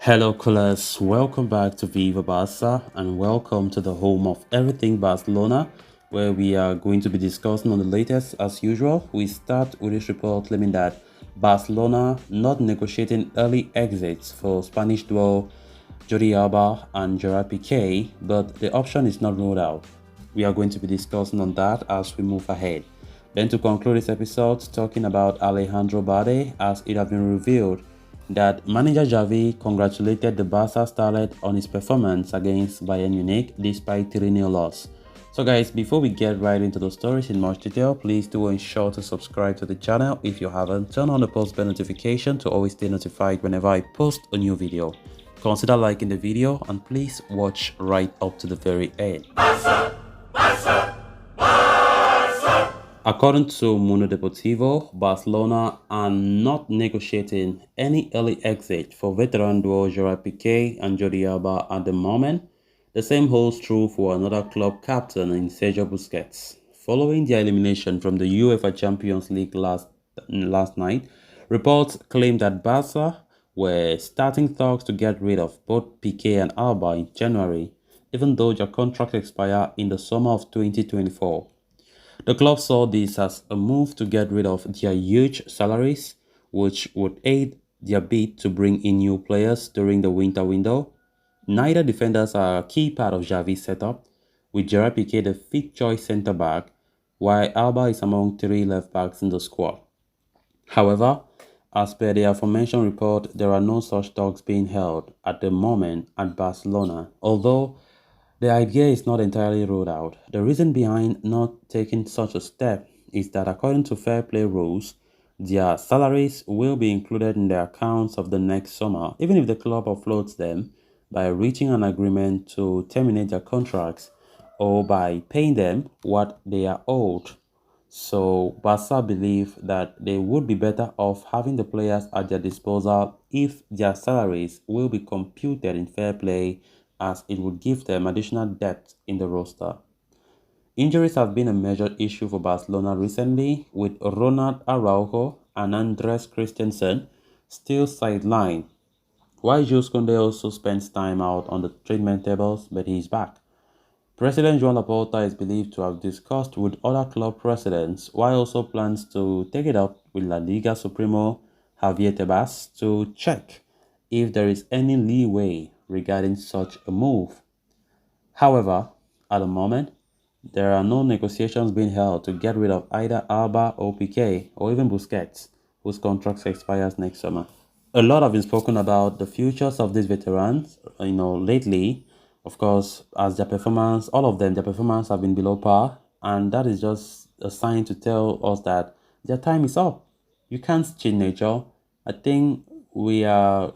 Hello, coolers. Welcome back to Viva Barca and welcome to the home of everything Barcelona, where we are going to be discussing on the latest as usual. We start with this report claiming that Barcelona not negotiating early exits for Spanish duo Jordi Alba and Gerard Pique, but the option is not ruled out. We are going to be discussing on that as we move ahead. Then to conclude this episode, talking about Alejandro Balde, as it has been revealed that manager Xavi congratulated the Barca starlet on his performance against Bayern Munich despite 3-0 loss. So guys, before we get right into the stories in much detail, please do ensure to subscribe to the channel if you haven't. Turn on the post bell notification to always stay notified whenever I post a new video. Consider liking the video and please watch right up to the very end. According to Mundo Deportivo, Barcelona are not negotiating any early exit for veteran duo Gerard Pique and Jordi Alba at the moment. The same holds true for another club captain in Sergio Busquets. Following their elimination from the UEFA Champions League last night, reports claim that Barca were starting talks to get rid of both Pique and Alba in January, even though their contracts expire in the summer of 2024. The club saw this as a move to get rid of their huge salaries, which would aid their bid to bring in new players during the winter window. Neither defenders are a key part of Xavi's setup, with Gerard Piqué the fifth choice centre-back, while Alba is among three left-backs in the squad. However, as per the aforementioned report, there are no such talks being held at the moment at Barcelona, although the idea is not entirely ruled out. The reason behind not taking such a step is that according to fair play rules, their salaries will be included in the accounts of the next summer, even if the club offloads them by reaching an agreement to terminate their contracts or by paying them what they are owed. So Barca believe that they would be better off having the players at their disposal if their salaries will be computed in fair play, as it would give them additional depth in the roster. Injuries have been a major issue for Barcelona recently, with Ronald Araujo and Andres Christensen still sidelined, while Jules Koundé also spends time out on the treatment tables, but he is back. President Joan Laporta is believed to have discussed with other club presidents, while also plans to take it up with La Liga Supremo Javier Tebas to check if there is any leeway regarding such a move. However, at the moment, there are no negotiations being held to get rid of either Alba or Piqué or even Busquets, whose contract expires next summer. A lot have been spoken about the futures of these veterans, lately. Of course, as their performance, all of them, their performance have been below par, and that is just a sign to tell us that their time is up. You can't change nature. I think we are,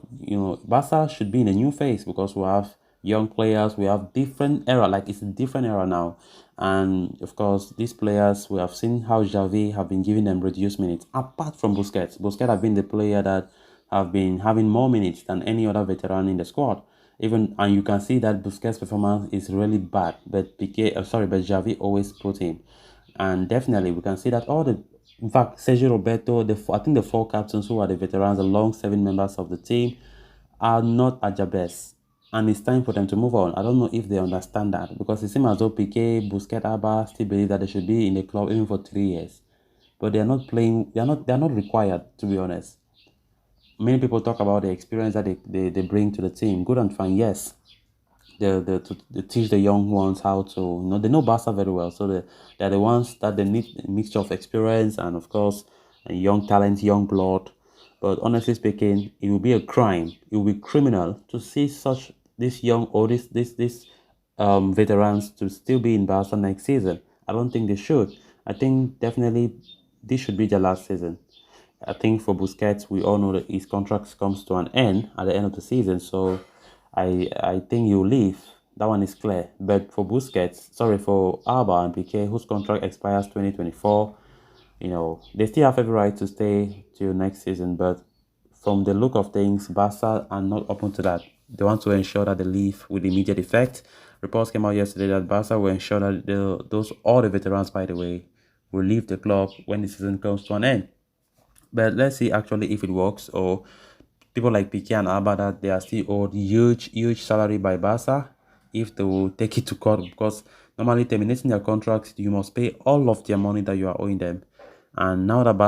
Barca should be in a new phase because we have young players, we have different era, like it's a different era now. And of course, these players, we have seen how Xavi have been giving them reduced minutes, apart from Busquets. Busquets have been the player that have been having more minutes than any other veteran in the squad. Even and you can see that Busquets' performance is really bad, but Xavi always put him, and definitely we can see that in fact, Sergio Roberto, I think the four captains who are the veterans, along 7 members of the team, are not at their best, and it's time for them to move on. I don't know if they understand that because it seems as though Piqué, Busquets, Alba still believe that they should be in the club even for 3 years, but they are not playing. They are not required, to be honest. Many people talk about the experience that they bring to the team. Good and fine, yes. They teach the young ones how to, they know Barca very well. So they're the ones that they need a mixture of experience and, of course, young talent, young blood. But honestly speaking, it will be a crime. It will be criminal to see such this young or this veterans to still be in Barca next season. I don't think they should. I think definitely this should be their last season. I think for Busquets, we all know that his contract comes to an end at the end of the season. So I think he'll leave. That one is clear. But for for Alba and Piqué, whose contract expires 2024, they still have every right to stay till next season. But from the look of things, Barca are not open to that. They want to ensure that they leave with immediate effect. Reports came out yesterday that Barca will ensure that all the veterans, by the way, will leave the club when the season comes to an end. But let's see actually if it works, or people like Pique and Alba that they are still owed huge salary by Barca if they will take it to court, because normally terminating their contracts, you must pay all of their money that you are owing them. And now that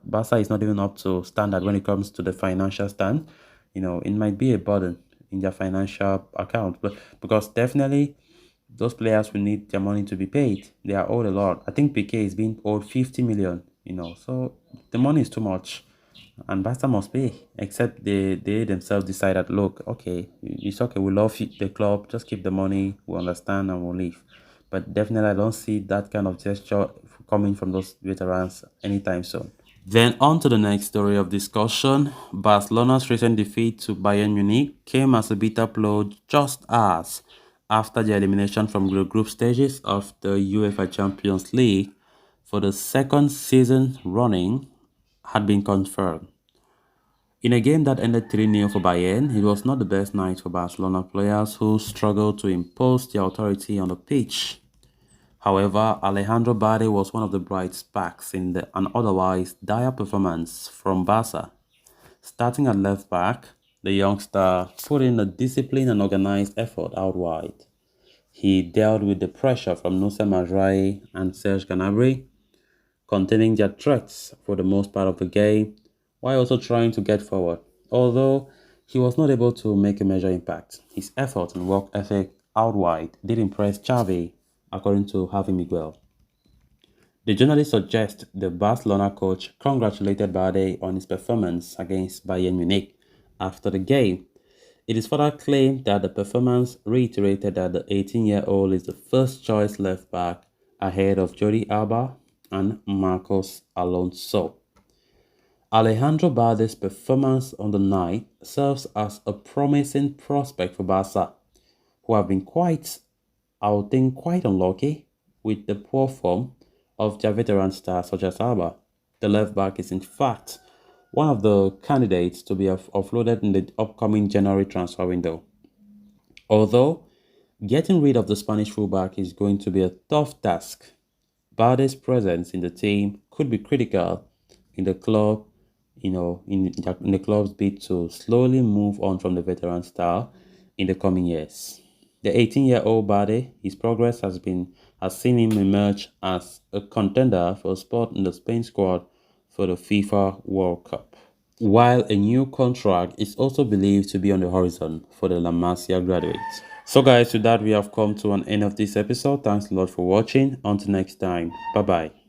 Barca is not even up to standard when it comes to the financial stand, it might be a burden in their financial account. But because definitely those players will need their money to be paid. They are owed a lot. I think Piqué is being owed 50 million, so the money is too much. And Barca must pay, except they themselves decide that, look, okay, it's okay, we love the club, just keep the money, we understand, and we'll leave. But definitely, I don't see that kind of gesture coming from those veterans anytime soon. Then on to the next story of discussion. Barcelona's recent defeat to Bayern Munich came as a bitter blow just hours after their elimination from the group stages of the UEFA Champions League for the second season running had been confirmed. In a game that ended 3-0 for Bayern, it was not the best night for Barcelona players who struggled to impose their authority on the pitch. However, Alejandro Balde was one of the bright sparks in an otherwise dire performance from Barca. Starting at left back, the youngster put in a disciplined and organized effort out wide. He dealt with the pressure from Nusa Majrai and Serge Gnabry, containing their threats for the most part of the game, while also trying to get forward. Although he was not able to make a major impact, his effort and work ethic out wide did impress Xavi, according to Javi Miguel. The journalist suggests the Barcelona coach congratulated Balde on his performance against Bayern Munich after the game. It is further claimed that the performance reiterated that the 18-year-old is the first choice left back ahead of Jordi Alba and Marcos Alonso. Alejandro Balde's performance on the night serves as a promising prospect for Barca, who have been quite unlucky with the poor form of their veteran stars such as Alba. The left back is in fact one of the candidates to be offloaded in the upcoming January transfer window. Although getting rid of the Spanish fullback is going to be a tough task, Balde's presence in the team could be critical in the club, in the club's bid to slowly move on from the veteran star in the coming years. The 18-year-old Balde, his progress has seen him emerge as a contender for a spot in the Spain squad for the FIFA World Cup, while a new contract is also believed to be on the horizon for the La Masia graduates. So guys, with that we have come to an end of this episode. Thanks a lot for watching. Until next time, bye bye.